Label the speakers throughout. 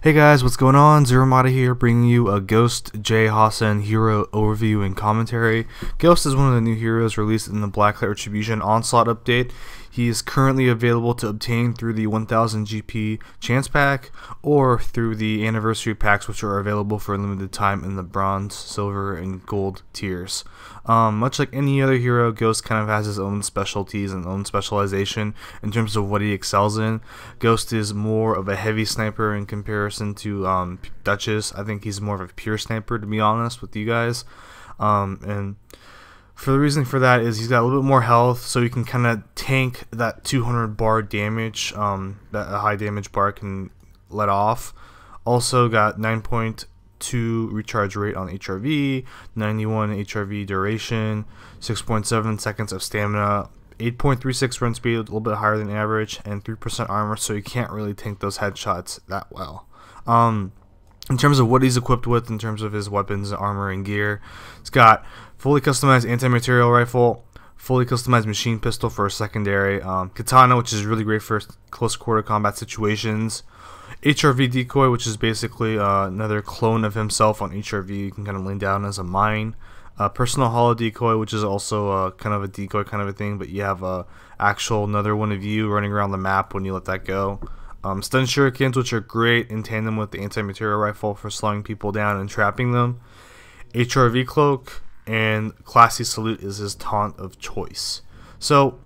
Speaker 1: Hey guys, what's going on? ZeroArmada here, bringing you a Ghost J Hassan hero overview and commentary. Ghost is one of the new heroes released in the Blacklight Retribution Onslaught update. He is currently available to obtain through the 1000 GP Chance Pack or through the Anniversary Packs, which are available for a limited time in the Bronze, Silver, and Gold tiers. Much like any other hero, Ghost kind of has his own specialties and own specialization in terms of what he excels in. Ghost is more of a heavy sniper in comparison to Duchess. I think he's more of a pure sniper, to be honest with you guys. And for the reason for that is he's got a little bit more health, so he can kind of tank that 200 bar damage that a high damage bar can let off. Also got 9.2 recharge rate on HRV, 91 HRV duration, 6.7 seconds of stamina, 8.36 run speed, a little bit higher than average, and 3% armor, so you can't really tank those headshots that well. In terms of what he's equipped with, in terms of his weapons, armor, and gear, it's got fully customized anti-material rifle, fully customized machine pistol for a secondary, katana, which is really great for close quarter combat situations, HRV decoy, which is basically another clone of himself on HRV. You can kind of lay down as a mine. Personal hollow decoy, which is also kind of a decoy kind of a thing, but you have actual another one of you running around the map when you let that go. Stun shurikens, which are great in tandem with the anti-material rifle for slowing people down and trapping them. HRV cloak, and classy salute is his taunt of choice. So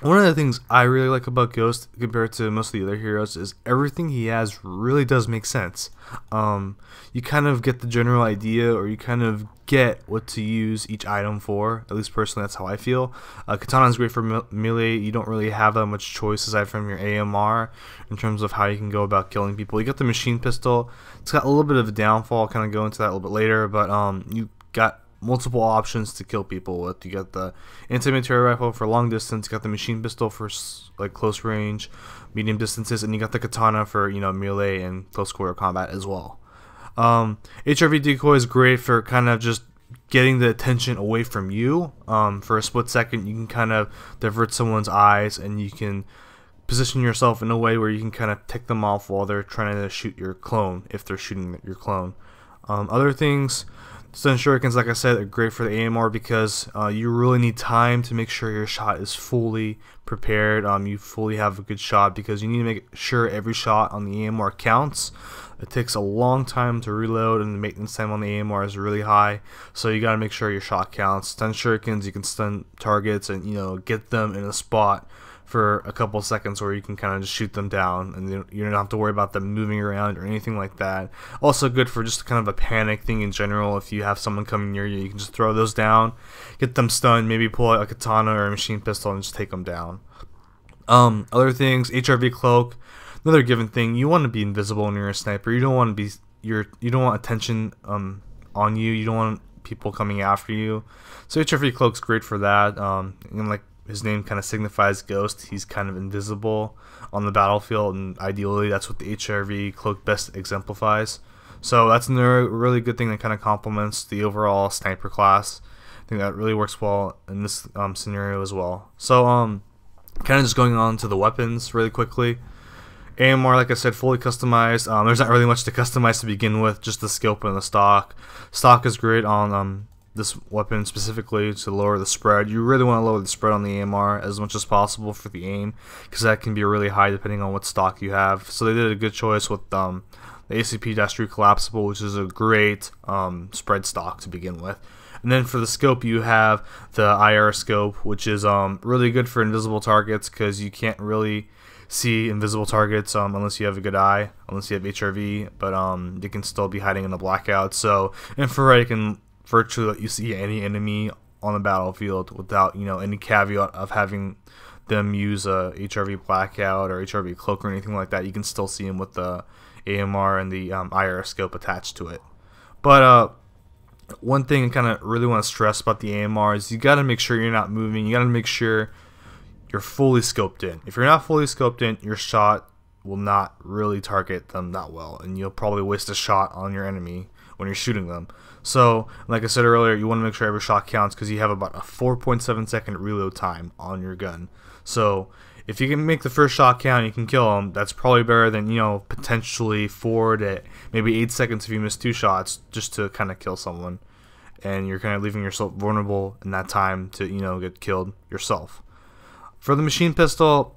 Speaker 1: one of the things I really like about Ghost compared to most of the other heroes is everything he has really does make sense. You kind of get the general idea, or you kind of get what to use each item for. At least personally, that's how I feel. Katana is great for melee. You don't really have that much choice aside from your AMR in terms of how you can go about killing people. You got the machine pistol. It's got a little bit of a downfall. I'll kind of go into that a little bit later, but you got multiple options to kill people with. You got the anti-material rifle for long distance, you got the machine pistol for like close range, medium distances, and you got the katana for, you know, melee and close quarter combat as well. HRV decoy is great for kind of just getting the attention away from you. For a split second, you can kind of divert someone's eyes, and you can position yourself in a way where you can kind of tick them off while they're trying to shoot your clone, if they're shooting your clone. Other things, stun shurikens, like I said, are great for the AMR because you really need time to make sure your shot is fully prepared. You fully have a good shot because you need to make sure every shot on the AMR counts. It takes a long time to reload, and the maintenance time on the AMR is really high, so you gotta make sure your shot counts. Stun shurikens, you can stun targets and, you know, get them in a spot for a couple seconds where you can kind of just shoot them down, and you don't have to worry about them moving around or anything like that. Also good for just kind of a panic thing in general. If you have someone coming near you, you can just throw those down, get them stunned, maybe pull out a katana or a machine pistol and just take them down. Other things, HRV cloak, another given thing. You want to be invisible when you're a sniper. You don't want to be you don't want attention on you. You don't want people coming after you. So HRV cloak's great for that. And like his name kind of signifies, Ghost, he's kind of invisible on the battlefield, and ideally that's what the HRV cloak best exemplifies. So that's another really good thing that kind of complements the overall sniper class. I think that really works well in this scenario as well. So kind of just going on to the weapons really quickly. AMR, like I said, fully customized. There's not really much to customize to begin with, just the scope and the stock. Stock is great on this weapon specifically to lower the spread. You really want to lower the spread on the AMR as much as possible for the aim, because that can be really high depending on what stock you have. So they did a good choice with the ACP-3 collapsible, which is a great spread stock to begin with. And then for the scope, you have the IR scope, which is really good for invisible targets, because you can't really see invisible targets unless you have a good eye, unless you have HRV, but they can still be hiding in the blackout. So infrared, you can virtually let you see any enemy on the battlefield without, you know, any caveat of having them use a HRV blackout or HRV cloak or anything like that. You can still see them with the AMR and the IR scope attached to it. But one thing I kind of really want to stress about the AMR is you got to make sure you're not moving. You got to make sure you're fully scoped in. If you're not fully scoped in, your shot will not really target them that well, and you'll probably waste a shot on your enemy when you're shooting them. So, like I said earlier, you want to make sure every shot counts, because you have about a 4.7 second reload time on your gun. So if you can make the first shot count, you can kill them. That's probably better than, you know, potentially 4 to maybe 8 seconds if you miss 2 shots just to kind of kill someone, and you're kind of leaving yourself vulnerable in that time to, you know, get killed yourself. For the machine pistol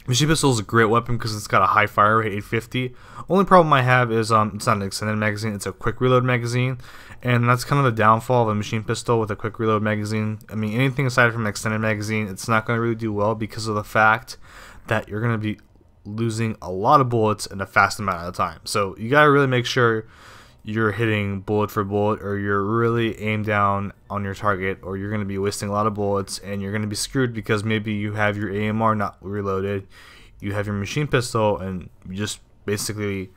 Speaker 1: is a great weapon because it's got a high fire rate, 850. Only problem I have is it's not an extended magazine, it's a quick reload magazine, and that's kind of the downfall of a machine pistol with a quick reload magazine. I mean, anything aside from an extended magazine, it's not going to really do well because of the fact that you're going to be losing a lot of bullets in a fast amount of time. So you got to really make sure you're hitting bullet for bullet, or you're really aimed down on your target, or you're going to be wasting a lot of bullets and you're going to be screwed because maybe you have your AMR not reloaded, you have your machine pistol, and you just basically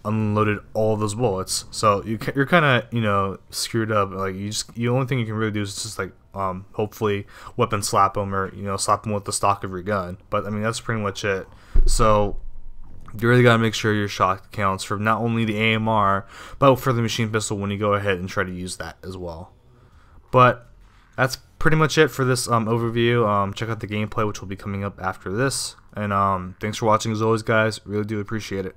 Speaker 1: unloaded all those bullets. So you're kind of, you know, screwed up. Like, the only thing you can really do is just like hopefully weapon slap them, or, you know, slap them with the stock of your gun. But I mean, that's pretty much it. So you really gotta make sure your shot counts for not only the AMR, but for the machine pistol when you go ahead and try to use that as well. But that's pretty much it for this overview. Check out the gameplay, which will be coming up after this. And thanks for watching as always, guys. Really do appreciate it.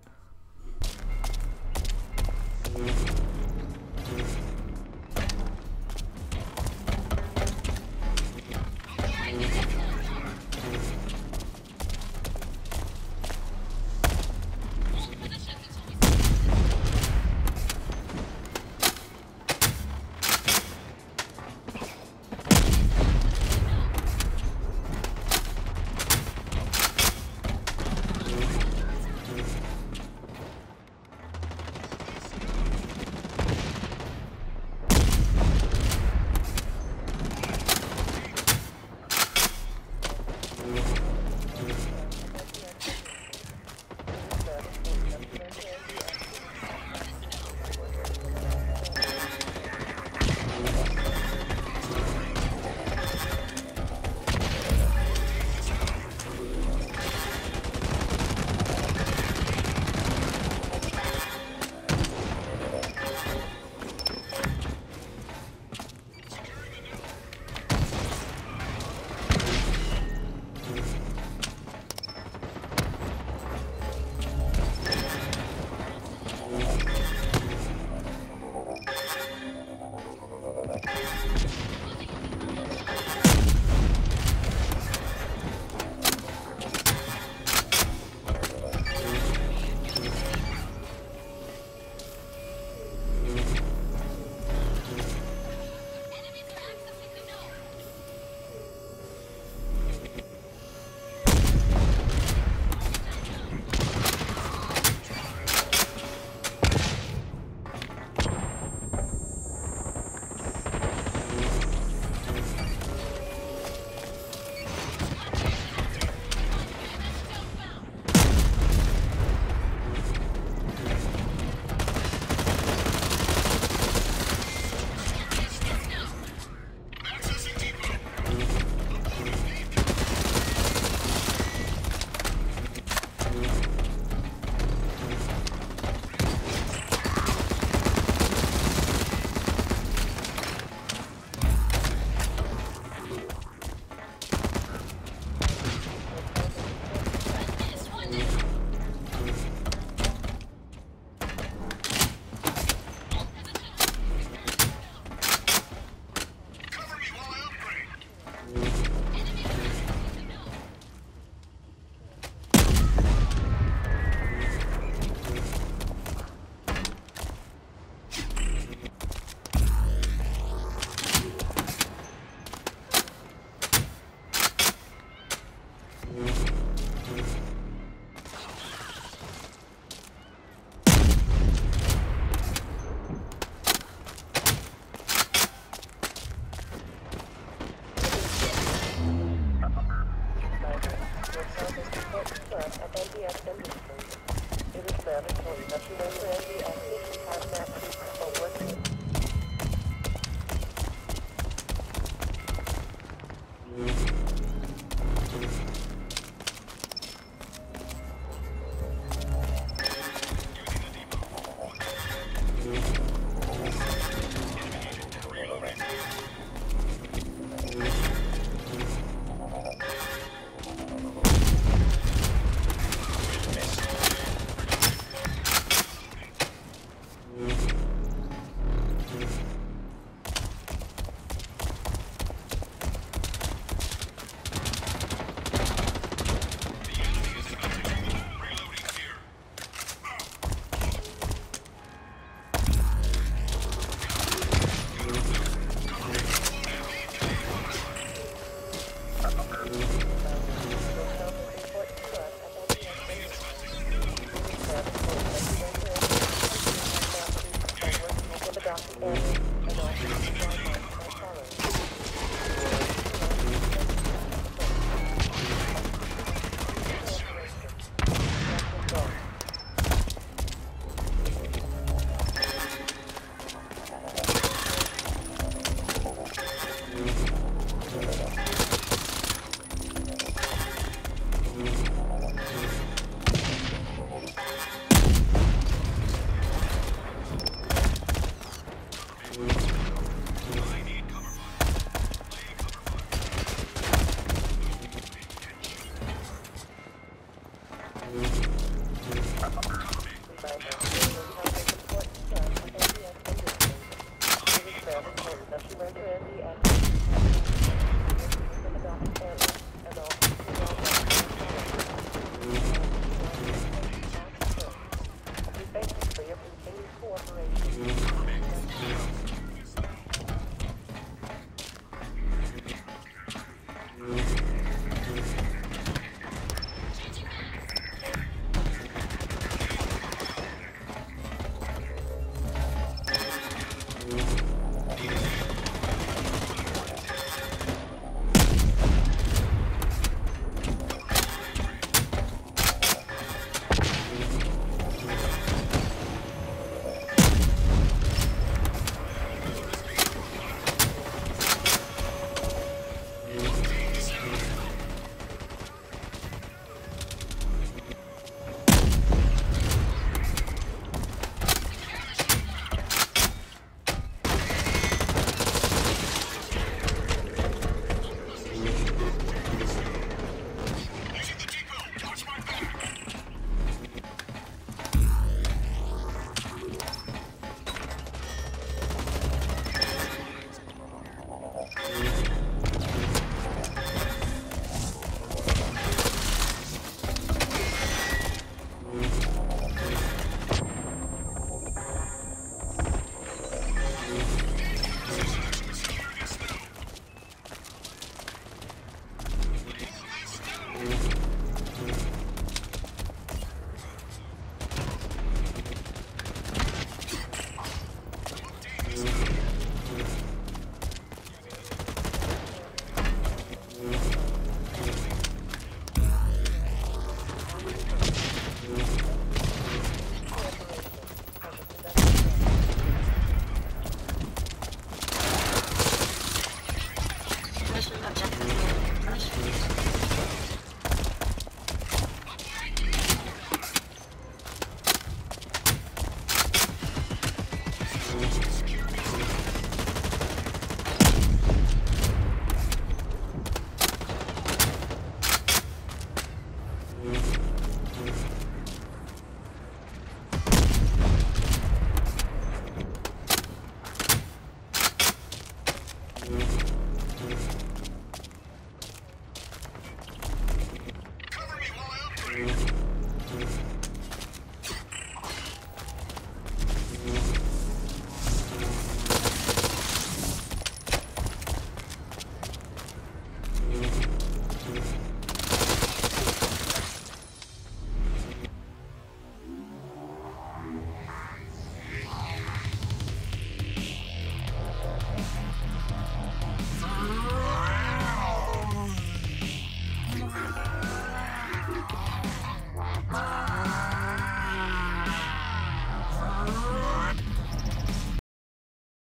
Speaker 2: Ah!